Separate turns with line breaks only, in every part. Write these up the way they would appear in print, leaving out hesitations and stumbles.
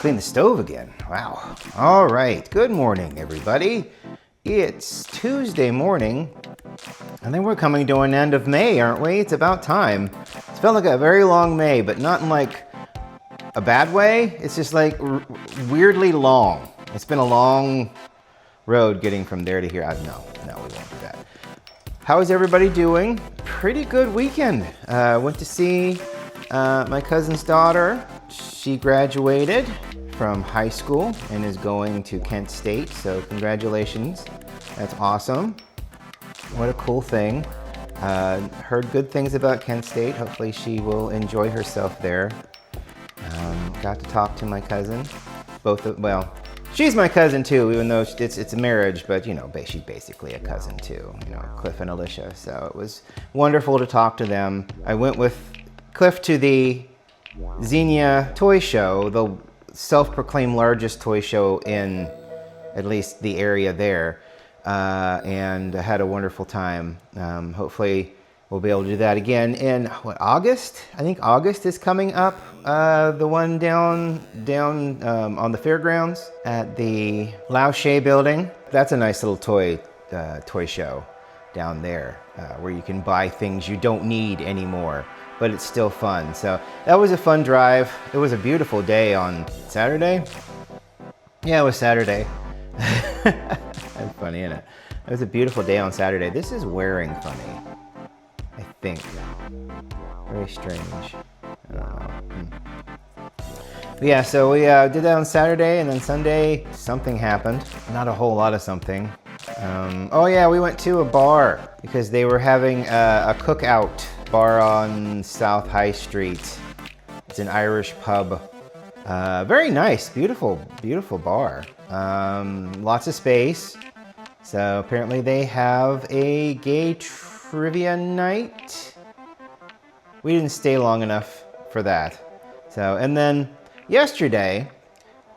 clean the stove again. Wow. All right. Good morning, everybody. It's Tuesday morning. I think we're coming to an end of May, aren't we? It's about time. It's felt like a very long May, but not in like a bad way. It's just like weirdly long. It's been a long road getting from there to here. No, we won't do that. How is everybody doing? Pretty good weekend. Went to see my cousin's daughter. She graduated from high school and is going to Kent State, so congratulations. That's awesome. What a cool thing. Heard good things about Kent State. Hopefully she will enjoy herself there. Got to talk to my cousin. Well, she's my cousin too, even though it's a marriage, but you know, she's basically a cousin too, you know, Cliff and Alicia. So it was wonderful to talk to them. I went with Cliff to the Xenia toy show, the self-proclaimed largest toy show in at least the area there, and I had a wonderful time. Hopefully we'll be able to do that again in August? I think August is coming up. The one down on the fairgrounds at the Lao She building. That's a nice little toy show down there where you can buy things you don't need anymore, but it's still fun. So that was a fun drive. It was a beautiful day on Saturday. Yeah, it was Saturday. That's funny, isn't it? It was a beautiful day on Saturday. This is wearing funny, I think. Very strange. I don't know. But yeah, so we did that on Saturday, and then Sunday something happened. Not a whole lot of something. Oh yeah, we went to a bar because they were having a cookout bar on South High Street. It's an Irish pub. Very nice, beautiful bar. Lots of space. So apparently they have a gay trivia night. We didn't stay long enough for that. So, and then yesterday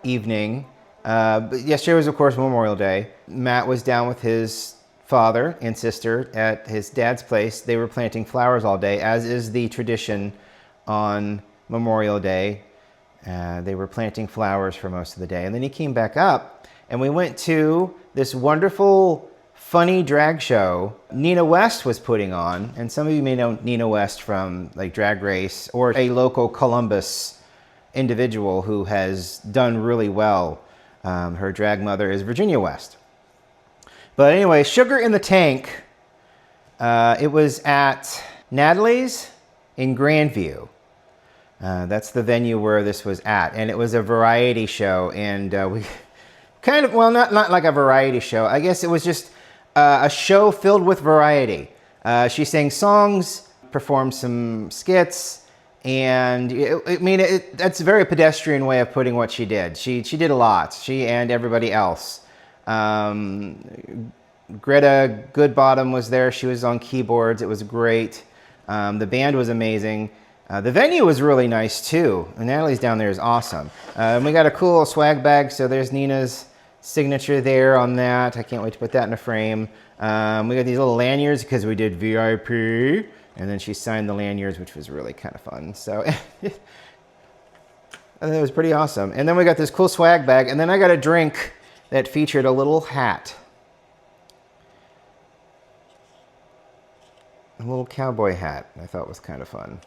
evening, yesterday was of course Memorial Day. Matt was down with his father and sister at his dad's place. They were planting flowers all day, as is the tradition on Memorial Day. They were planting flowers for most of the day. And then he came back up and we went to this wonderful, funny drag show Nina West was putting on. And some of you may know Nina West from like Drag Race, or a local Columbus individual who has done really well. Her drag mother is Virginia West. But anyway, Sugar in the Tank, it was at Natalie's in Grandview. That's the venue where this was at. And it was a variety show. And we kind of, well, not like a variety show. I guess it was just a show filled with variety. She sang songs, performed some skits, and that's a very pedestrian way of putting what she did. She did a lot, she and everybody else. Greta Goodbottom was there. She was on keyboards. It was great. The band was amazing. The venue was really nice too. And Natalie's down there is awesome. We got a cool little swag bag. So there's Nina's signature there on that. I can't wait to put that in a frame. We got these little lanyards because we did VIP. And then she signed the lanyards, which was really kind of fun. So I think it was pretty awesome. And then we got this cool swag bag. And then I got a drink that featured a little hat. A little cowboy hat I thought was kind of fun.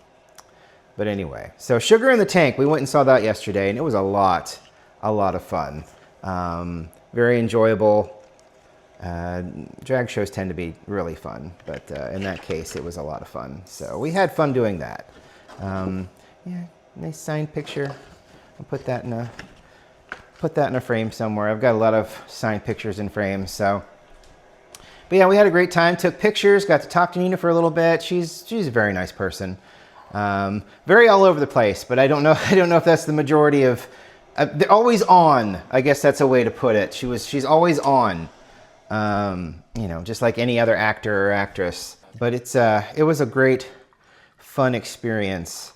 But anyway, so Sugar in the Tank, we went and saw that yesterday, and it was a lot of fun. Very enjoyable. Drag shows tend to be really fun, but in that case, it was a lot of fun. So we had fun doing that. Yeah, nice signed picture. I'll put that in a frame somewhere. I've got a lot of signed pictures in frames, so. But yeah, we had a great time, took pictures, got to talk to Nina for a little bit. She's a very nice person. Very all over the place, but I don't know if that's the majority of, they're always on. I guess that's a way to put it. She's always on, you know, just like any other actor or actress. But it was a great, fun experience.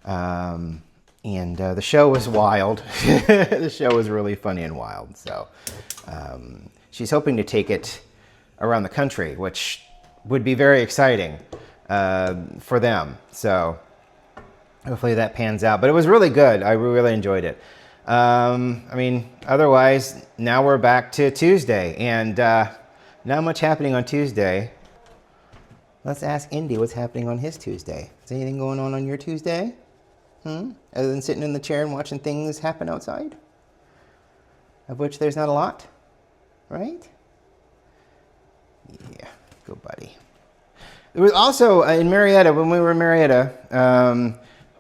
And the show was wild. The show was really funny and wild. So she's hoping to take it around the country, which would be very exciting for them. So hopefully that pans out. But it was really good. I really enjoyed it. I mean, otherwise, now we're back to Tuesday, and not much happening on Tuesday. Let's ask Indy what's happening on his Tuesday. Is anything going on your Tuesday? Other than sitting in the chair and watching things happen outside? Of which there's not a lot, right? Yeah, go buddy. There was also in Marietta, when we were in Marietta,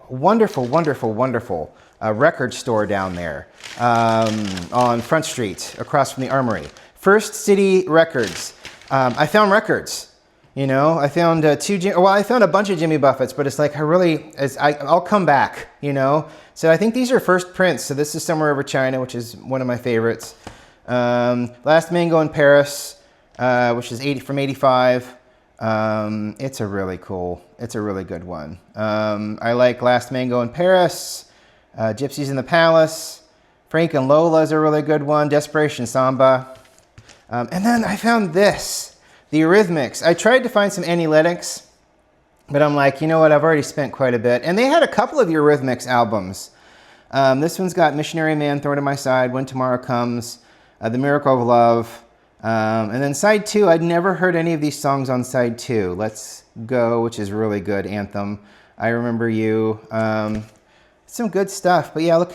wonderful, wonderful, wonderful record store down there on Front Street across from the Armory. First City Records. I found records. You know, I found I found a bunch of Jimmy Buffett's, but it's like I'll come back, you know. So I think these are first prints. So this is Somewhere Over China, which is one of my favorites. Last Mango in Paris, which is from '85. It's a really good one. I like Last Mango in Paris, Gypsies in the Palace, Frank and Lola is a really good one, Desperation Samba. And then I found this. The Eurythmics. I tried to find some Analytics, but I'm like, you know what? I've already spent quite a bit. And they had a couple of Eurythmics albums. This one's got Missionary Man, Thrown to My Side, When Tomorrow Comes, The Miracle of Love. And then side 2, I'd never heard any of these songs on side 2. Let's Go, which is really good, Anthem. I Remember You. Some good stuff. But yeah, look,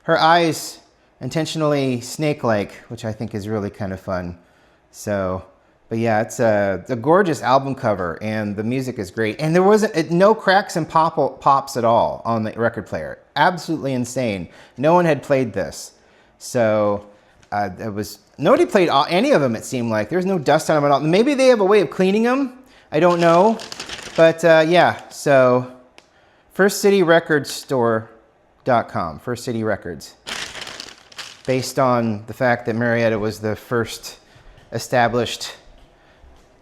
her eyes intentionally snake-like, which I think is really kind of fun. So... But yeah, it's a gorgeous album cover, and the music is great. And there wasn't no cracks and pops at all on the record player. Absolutely insane. No one had played this, so nobody played any of them. It seemed like there's no dust on them at all. Maybe they have a way of cleaning them. I don't know, but yeah. So, firstcityrecordstore.com. First City Records, based on the fact that Marietta was the first established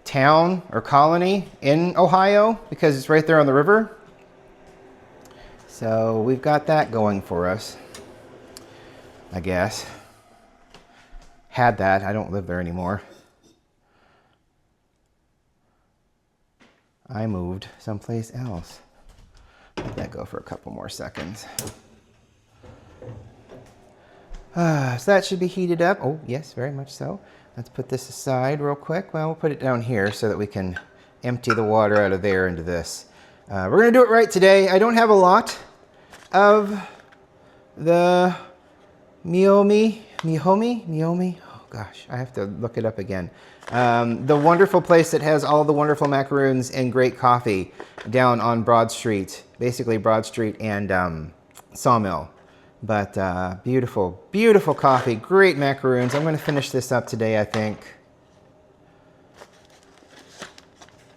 town or colony in Ohio because it's right there on the river. So we've got that going for us, I guess. Had that. I don't live there anymore. I moved someplace else. Let that go for a couple more seconds. So that should be heated up. Oh, yes, very much so. Let's put this aside real quick. Well, we'll put it down here so that we can empty the water out of there into this. We're going to do it right today. I don't have a lot of the myoh-mee. Oh gosh, I have to look it up again. The wonderful place that has all the wonderful macaroons and great coffee down on Broad Street. Basically Broad Street and Sawmill. But beautiful, beautiful coffee, great macaroons. I'm going to finish this up today, I think.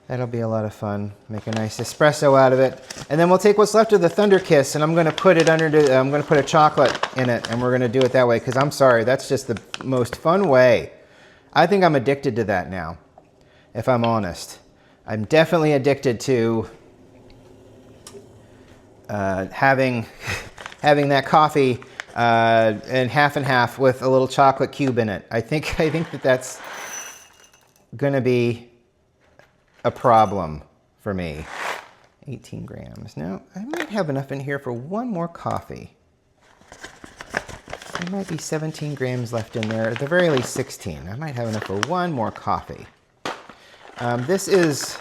That'll be a lot of fun. Make a nice espresso out of it. And then we'll take what's left of the Thunder Kiss, and I'm going to put it I'm going to put a chocolate in it, and we're going to do it that way, because I'm sorry, that's just the most fun way. I think I'm addicted to that now, if I'm honest. I'm definitely addicted to having that coffee and half with a little chocolate cube in it. I think that's going to be a problem for me. 18 grams. Now, I might have enough in here for one more coffee. There might be 17 grams left in there. At the very least, 16. I might have enough for one more coffee. This is...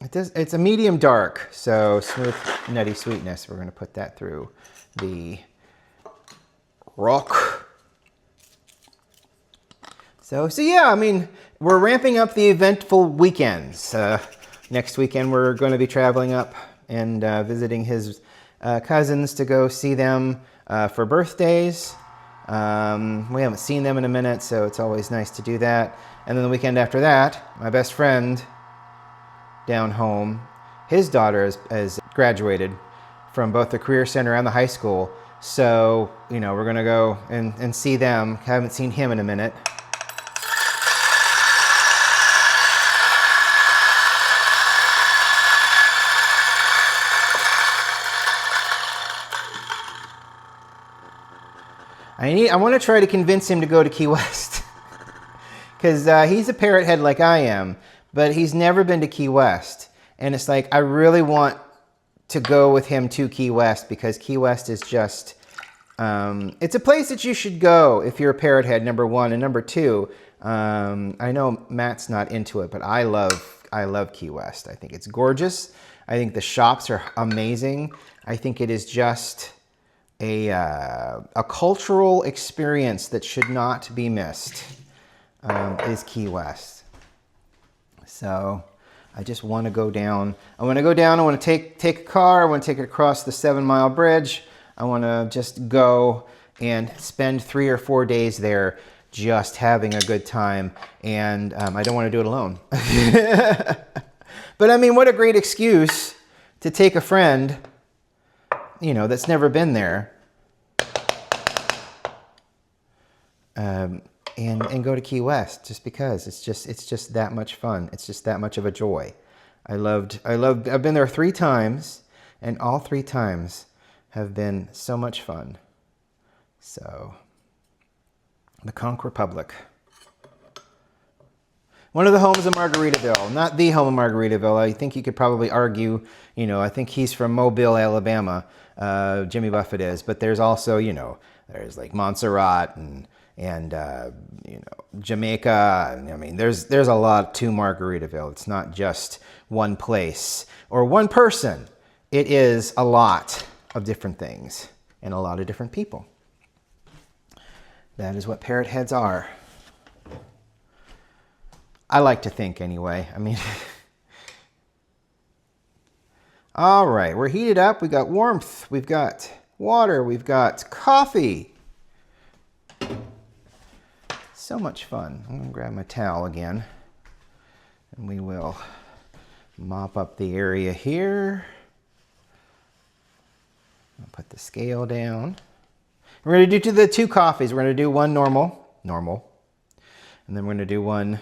it's a medium dark, so smooth, nutty sweetness. We're going to put that through the rock. So yeah, I mean, we're ramping up the eventful weekends. Next weekend, we're going to be traveling up and visiting his cousins to go see them for birthdays. We haven't seen them in a minute, so it's always nice to do that. And then the weekend after that, my best friend down home, his daughter has graduated from both the Career Center and the high school. So, you know, we're going to go and see them. Haven't seen him in a minute. I want to try to convince him to go to Key West. Because he's a parrot head like I am, but he's never been to Key West. And it's like, I really want to go with him to Key West, because Key West is just, it's a place that you should go if you're a parrot head, number one. And number two, I know Matt's not into it, but I love Key West. I think it's gorgeous. I think the shops are amazing. I think it is just a cultural experience that should not be missed, is Key West. So I just want to go down. I want to go down. I want to take a car. I want to take it across the 7 Mile Bridge. I want to just go and spend 3 or 4 days there just having a good time. And I don't want to do it alone. But I mean, what a great excuse to take a friend, you know, that's never been there, and go to Key West, just because it's just that much fun. It's just that much of a joy. I've been there 3 times, and all 3 times have been so much fun. So, the Conch Republic. One of the homes of Margaritaville, not the home of Margaritaville. I think you could probably argue, you know, I think he's from Mobile, Alabama, Jimmy Buffett is, but there's also, you know, there's like Montserrat and you know, Jamaica. I mean, there's a lot to Margaritaville. It's not just one place or one person. It is a lot of different things and a lot of different people. That is what parrot heads are. I like to think anyway. I mean, all right, we're heated up. We got warmth. We've got water. We've got coffee. So much fun. I'm going to grab my towel again, and we will mop up the area here. I'll put the scale down. We're going to do the 2 coffees. We're going to do one normal, and then we're going to do one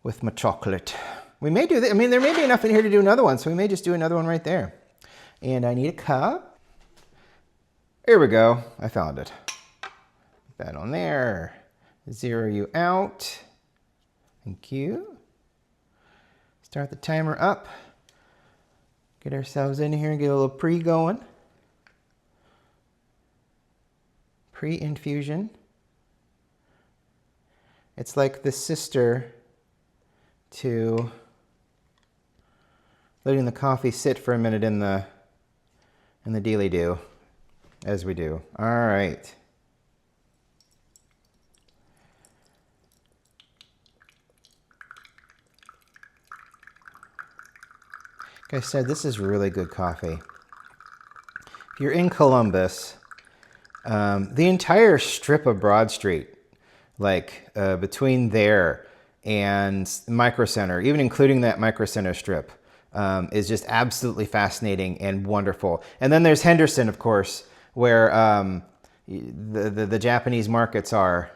with my chocolate. We may do that. I mean, there may be enough in here to do another one, so we may just do another one right there. And I need a cup. Here we go. I found it. Put that on there. 0 you out. Thank you. Start the timer up. Get ourselves in here and get a little pre going. Pre-infusion. It's like the sister to letting the coffee sit for a minute in the dealy-do, as we do. All right. Like I said, this is really good coffee. If you're in Columbus, the entire strip of Broad Street, like between there and Micro Center, even including that Micro Center strip, is just absolutely fascinating and wonderful. And then there's Henderson, of course, where the Japanese markets are.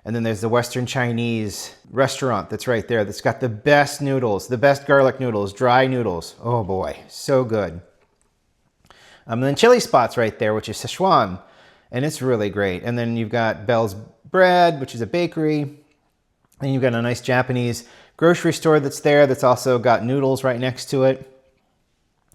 And then there's the Western Chinese restaurant that's right there that's got the best noodles, the best garlic noodles, dry noodles. Oh boy, so good. And then Chili Spot's right there, which is Sichuan, and it's really great. And then you've got Bell's Bread, which is a bakery. And you've got a nice Japanese grocery store that's there that's also got noodles right next to it.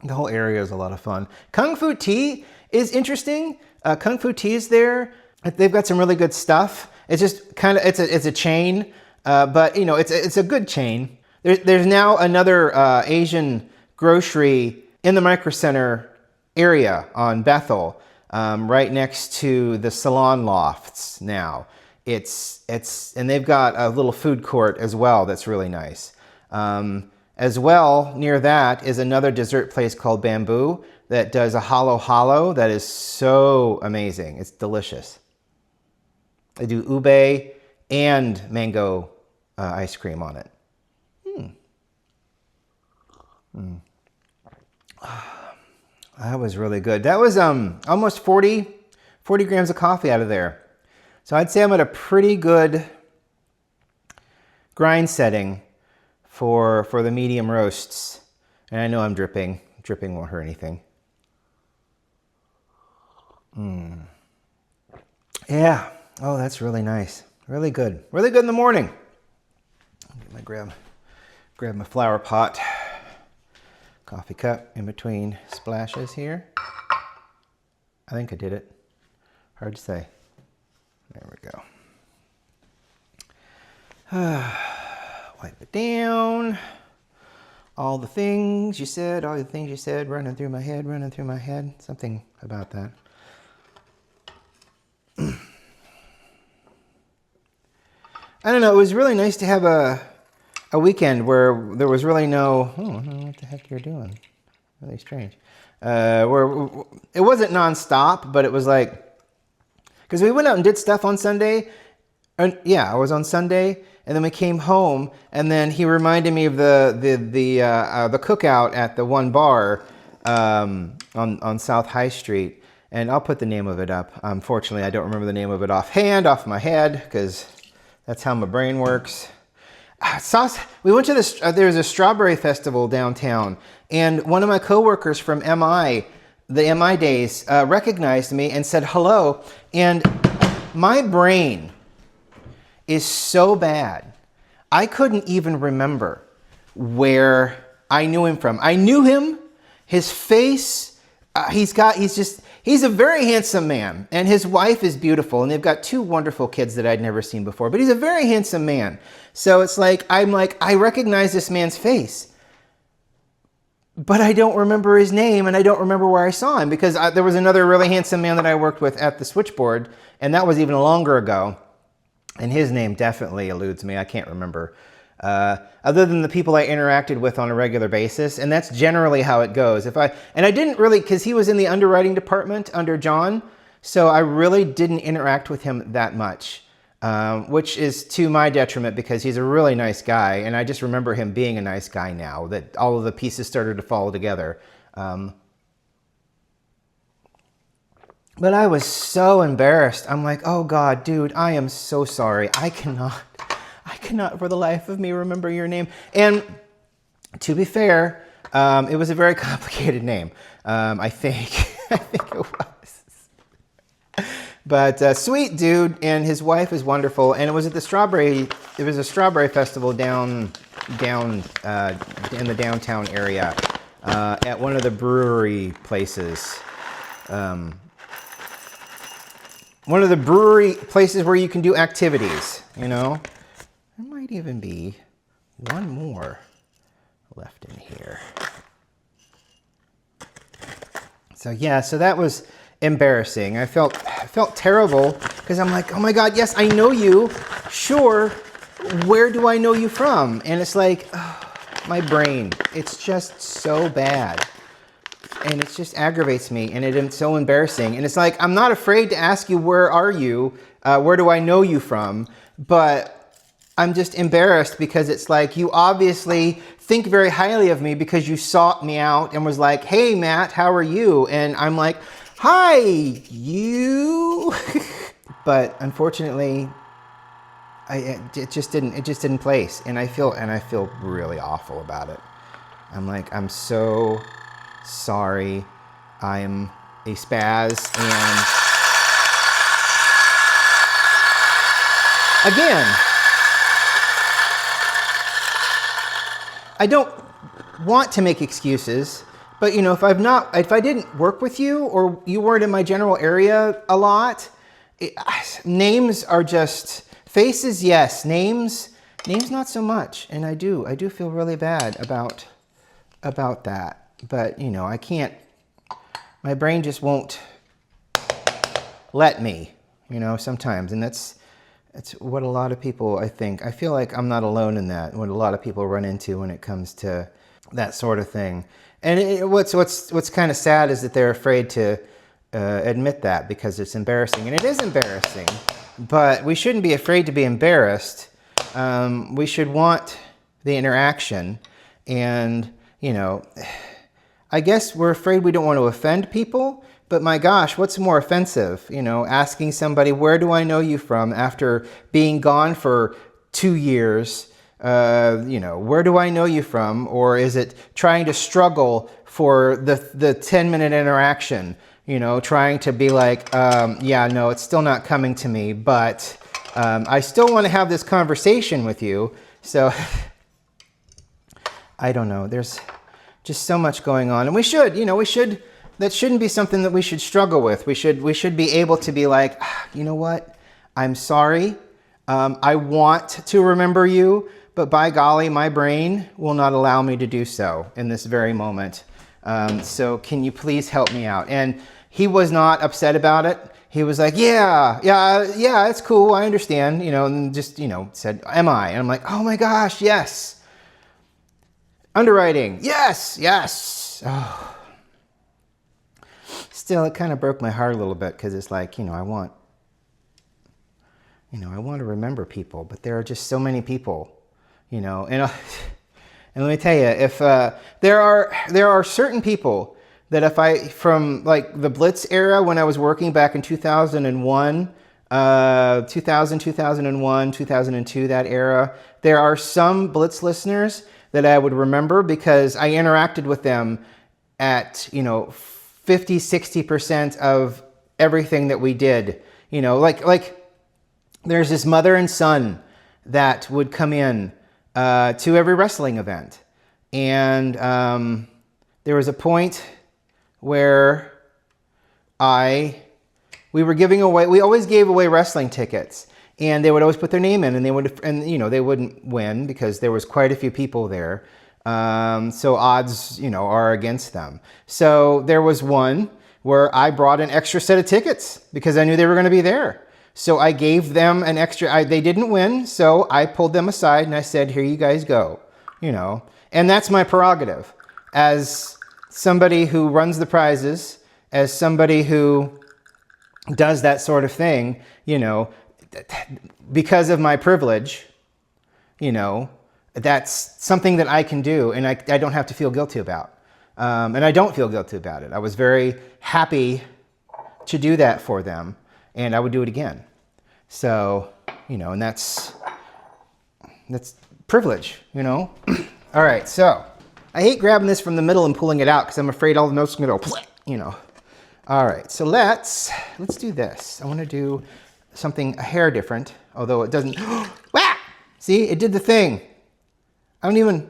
The whole area is a lot of fun. Kung Fu Tea is interesting. Kung Fu Tea is there. They've got some really good stuff. It's just kind of, it's a chain, but you know, it's a good chain. There's now another Asian grocery in the Micro Center area on Bethel, right next to the Salon Lofts now. And they've got a little food court as well that's really nice. As well, near that is another dessert place called Bamboo that does a halo that is so amazing. It's delicious. They do ube and mango ice cream on it. That was really good. That was almost 40 grams of coffee out of there. So I'd say I'm at a pretty good grind setting for the medium roasts. And I know I'm dripping. Dripping won't hurt anything. Yeah. Oh, that's really nice. Really good. Really good in the morning. Grab my flower pot. Coffee cup in between splashes here. I think I did it. Hard to say. There we go. Wipe it down. All the things you said, running through my head. Something about that. I don't know, it was really nice to have a weekend where there was really no, oh, I don't know what the heck you're doing. Really strange. Where it wasn't nonstop, but it was like, because we went out and did stuff on Sunday. And yeah, I was on Sunday, and then we came home, and then he reminded me of the cookout at the one bar on South High Street, and I'll put the name of it up. Unfortunately, I don't remember the name of it off my head, because that's how my brain works. We went to this. There's a strawberry festival downtown, and one of my coworkers from MI, the MI days, recognized me and said hello. And my brain is so bad, I couldn't even remember where I knew him from. I knew him, his face. He's a very handsome man, and his wife is beautiful, and they've got 2 wonderful kids that I'd never seen before, but he's a very handsome man. So it's like, I recognize this man's face, but I don't remember his name, and I don't remember where I saw him, because there was another really handsome man that I worked with at the switchboard, and that was even longer ago, and his name definitely eludes me. I can't remember. Other than the people I interacted with on a regular basis, and that's generally how it goes. And I didn't really, because he was in the underwriting department under John, so I really didn't interact with him that much, which is to my detriment, because he's a really nice guy, and I just remember him being a nice guy now that all of the pieces started to fall together. But I was so embarrassed. I'm like, oh God, dude, I am so sorry. I cannot for the life of me remember your name. And to be fair, it was a very complicated name. I think it was. But sweet dude, and his wife is wonderful. And it was at the it was a strawberry festival down in the downtown area, at one of the brewery places. One of the brewery places where you can do activities, you know. There might even be one more left in here. So yeah, so that was embarrassing. I felt terrible, because I'm like, oh my God, yes, I know you. Sure, where do I know you from? And it's like, oh, my brain, it's just so bad. And it just aggravates me, and it's so embarrassing. And it's like, I'm not afraid to ask you, where are you? Where do I know you from? But I'm just embarrassed, because it's like, you obviously think very highly of me because you sought me out and was like, hey, Matt, how are you? And I'm like, hi, you. But unfortunately, it just didn't place. And I feel really awful about it. I'm like, I'm so sorry. I'm a spaz, and again, I don't want to make excuses, but you know, if I didn't work with you, or you weren't in my general area a lot, names are just faces. Yes, names not so much. And I do feel really bad about that. But you know, I can't. My brain just won't let me. You know, sometimes, and that's what a lot of people, I feel like I'm not alone in that, what a lot of people run into when it comes to that sort of thing. And what's kind of sad is that they're afraid to admit that, because it's embarrassing. And it is embarrassing, but we shouldn't be afraid to be embarrassed. We should want the interaction. And, you know, I guess we're afraid we don't want to offend people. But my gosh, what's more offensive? You know, asking somebody, where do I know you from, after being gone for 2 years? You know, where do I know you from? Or is it trying to struggle for the 10-minute interaction? You know, trying to be like, yeah, no, it's still not coming to me, but I still want to have this conversation with you. So I don't know. There's Just so much going on. And we should, that shouldn't be something that we should struggle with. We should be able to be like, you know what? I'm sorry. I want to remember you, but by golly, my brain will not allow me to do so in this very moment. So can you please help me out? And he was not upset about it. He was like, yeah, it's cool. I understand, and just, said, am I? And I'm like, oh my gosh, yes. Underwriting, yes. Oh. Still, it kind of broke my heart a little bit because it's like, I want to remember people, but there are just so many people, and let me tell you, if there are certain people that from like the Blitz era when I was working back in 2001, 2002, that era, there are some Blitz listeners that I would remember because I interacted with them at, 50, 60% of everything that we did. Like there's this mother and son that would come in to every wrestling event. And there was a point where we always gave away wrestling tickets, and they would always put their name in, and they wouldn't win because there was quite a few people there. So odds, are against them. So there was one where I brought an extra set of tickets because I knew they were going to be there. So I gave them an extra, they didn't win, so I pulled them aside and I said, here you guys go, and that's my prerogative as somebody who runs the prizes, as somebody who does that sort of thing, because of my privilege, that's something that I can do and I don't have to feel guilty about. And I don't feel guilty about it. I was very happy to do that for them, and I would do it again. So, and that's privilege, All right, so I hate grabbing this from the middle and pulling it out because I'm afraid all the milk's going to go, All right, so let's do this. I want to do something a hair different, although it doesn't. Wah! See, it did the thing. I don't even.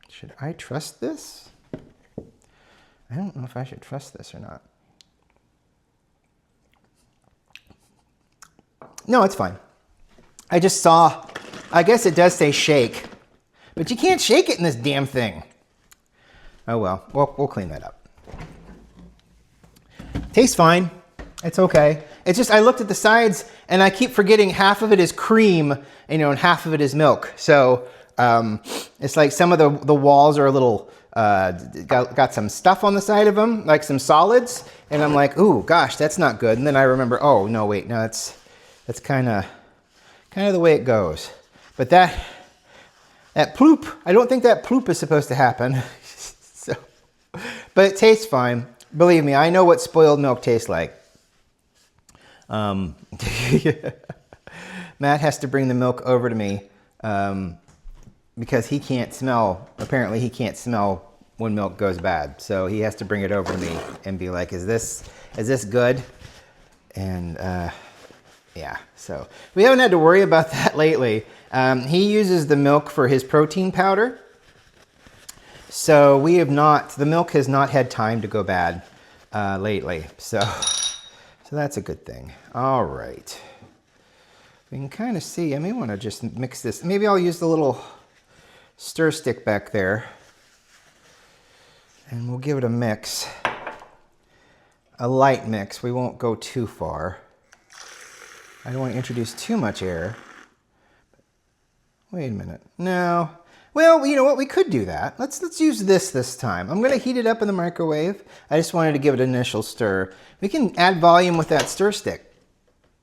Should I trust this? I don't know if I should trust this or not. No, it's fine. I just saw, I guess it does say shake, but you can't shake it in this damn thing. Oh well, we'll clean that up. Tastes fine. It's okay. It's just I looked at the sides and I keep forgetting half of it is cream, and half of it is milk. So it's like some of the walls are a little got some stuff on the side of them, like some solids, and I'm like, ooh, gosh, that's not good. And then I remember, oh no, wait, no, that's kind of the way it goes. But that ploop, I don't think that ploop is supposed to happen. So, but it tastes fine. Believe me, I know what spoiled milk tastes like. Matt has to bring the milk over to me because he can't smell. Apparently, he can't smell when milk goes bad. So he has to bring it over to me and be like, "Is this good?" And yeah. So we haven't had to worry about that lately. He uses the milk for his protein powder. So we have not. The milk has not had time to go bad lately. So that's a good thing. All right. We can kind of see, I may want to just mix this. Maybe I'll use the little stir stick back there. And we'll give it a mix. A light mix. We won't go too far. I don't want to introduce too much air. Wait a minute. No. Well, you know what? We could do that. Let's use this time. I'm going to heat it up in the microwave. I just wanted to give it an initial stir. We can add volume with that stir stick.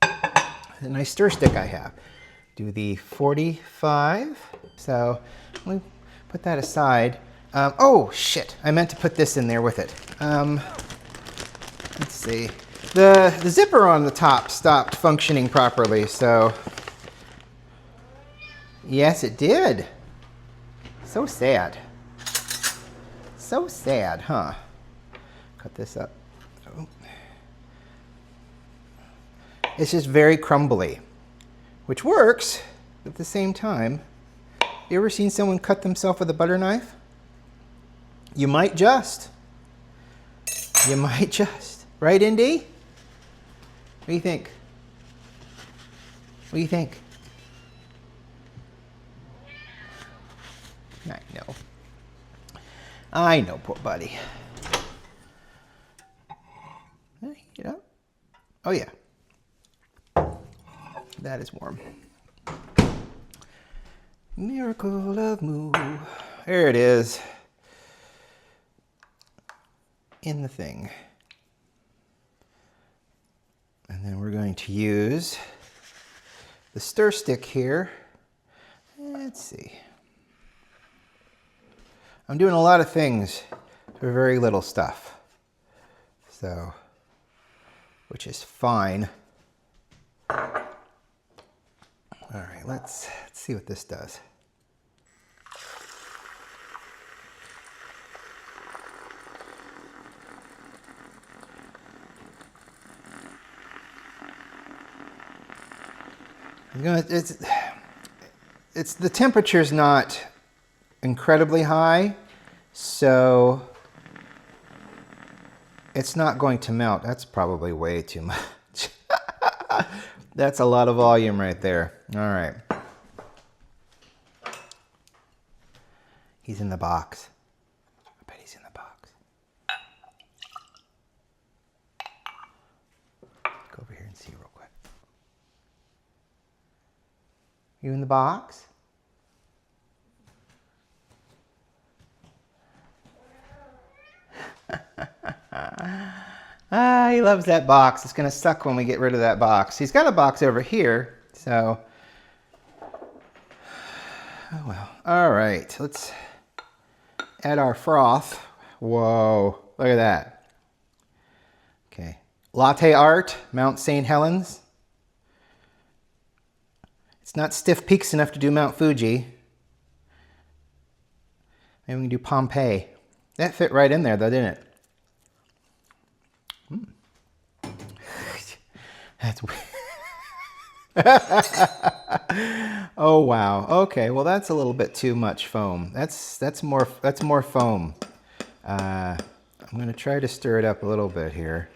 A nice stir stick I have. Do the 45. So let me put that aside. Oh, shit. I meant to put this in there with it. Let's see. The zipper on the top stopped functioning properly, so. Yes, it did. So sad. So sad, huh? Cut this up. It's just very crumbly, which works At the same time, you ever seen someone cut themselves with a butter knife? You might just. You might just. Right, Indy? What do you think? What do you think? I know. I know, poor buddy. Heat it up. Oh, yeah. That is warm. Miracle of Moo. There it is. In the thing. And then we're going to use the stir stick here. Let's see. I'm doing a lot of things for very little stuff. So, which is fine. All right, let's see what this does. It's the temperature's not incredibly high, so it's not going to melt. That's probably way too much. That's a lot of volume right there. All right. He's in the box. I bet he's in the box. Go over here and see real quick. You in the box? He loves that box. It's going to suck when we get rid of that box. He's got a box over here, so... Oh, well. All right, let's add our froth. Whoa, look at that. Okay. Latte art, Mount St. Helens. It's not stiff peaks enough to do Mount Fuji. Maybe we can do Pompeii. That fit right in there, though, didn't it? That's weird. Oh wow. Okay. Well, that's a little bit too much foam. That's more foam. I'm going to try to stir it up a little bit here.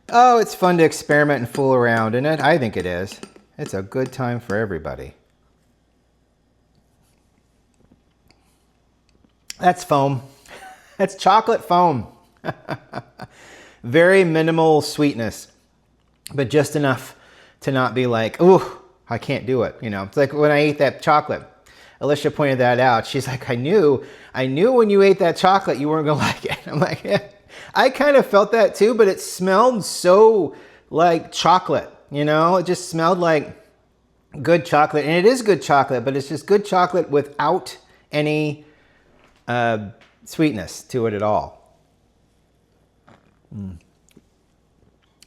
Oh, it's fun to experiment and fool around, isn't it? I think it is. It's a good time for everybody. That's foam. That's chocolate foam. Very minimal sweetness, but just enough to not be like, ooh, I can't do it. You know, it's like when I ate that chocolate. Alicia pointed that out. She's like, I knew when you ate that chocolate, you weren't gonna like it. I'm like, yeah. I kind of felt that too, but it smelled so like chocolate, you know? It just smelled like good chocolate, and it is good chocolate, but it's just good chocolate without any sweetness to it at all.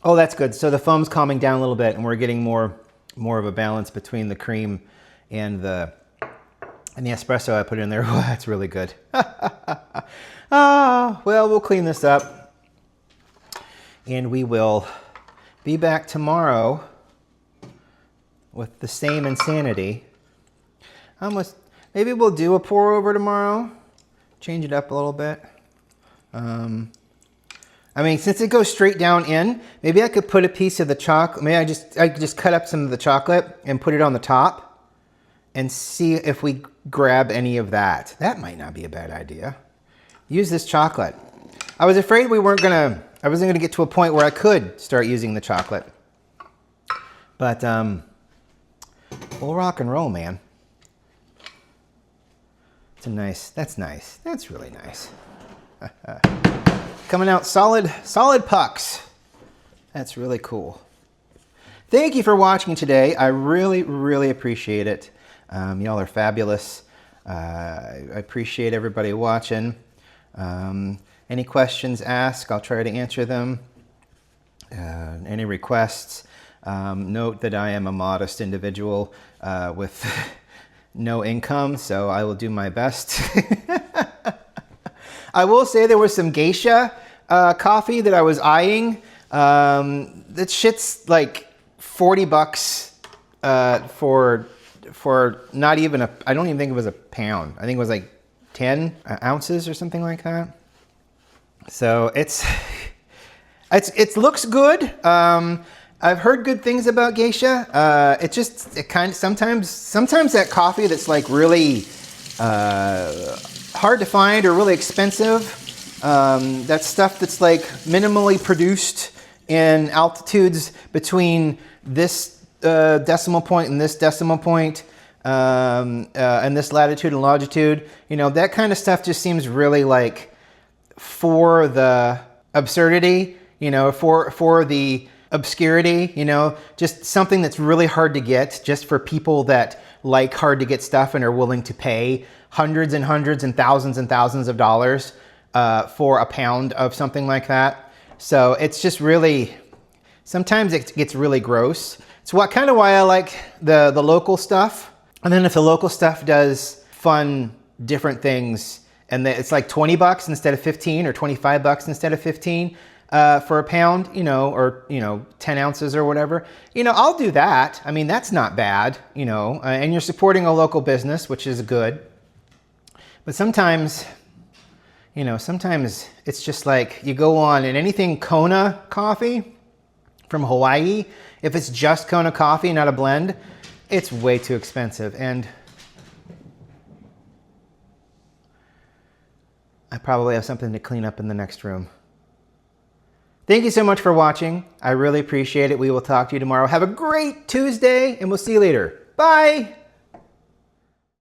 Oh, that's good. So the foam's calming down a little bit, and we're getting more of a balance between the cream and the espresso I put in there. Oh, that's really good. Well, we'll clean this up, and we will be back tomorrow with the same insanity. Maybe we'll do a pour over tomorrow. Change it up a little bit. I mean, since it goes straight down in, maybe I could put a piece of the chocolate. Maybe I could just cut up some of the chocolate and put it on the top and see if we grab any of that. That might not be a bad idea. Use this chocolate. I was afraid I wasn't gonna get to a point where I could start using the chocolate. But we'll rock and roll, man. That's nice. That's really nice. Coming out solid pucks. That's really cool. Thank you for watching today. I really, really appreciate it. Y'all are fabulous. I appreciate everybody watching. Any questions, ask. I'll try to answer them. Any requests. Note that I am a modest individual with no income, so I will do my best. I will say there was some geisha coffee that I was eyeing. That shit's like $40 for not even I don't even think it was a pound. I think it was like 10 ounces or something like that. So it looks good. I've heard good things about geisha. Sometimes that coffee that's like really hard to find or really expensive. That stuff that's like minimally produced in altitudes between this decimal point and this decimal point, and this latitude and longitude. You know, that kind of stuff just seems really like for the absurdity, you know, for the obscurity, you know, just something that's really hard to get just for people that like hard to get stuff and are willing to pay hundreds and hundreds and thousands of dollars for a pound of something like that. So it's just really, sometimes it gets really gross. It's kind of why I like the local stuff. And then if the local stuff does fun, different things, and it's like 20 bucks instead of 15 or 25 bucks instead of 15 for a pound, you know, or, you know, 10 ounces or whatever, you know, I'll do that. I mean, that's not bad, you know, and you're supporting a local business, which is good. But sometimes, you know, sometimes it's just like you go on and anything Kona coffee from Hawaii, if it's just Kona coffee, not a blend, it's way too expensive. And I probably have something to clean up in the next room. Thank you so much for watching. I really appreciate it. We will talk to you tomorrow. Have a great Tuesday, and we'll see you later. Bye.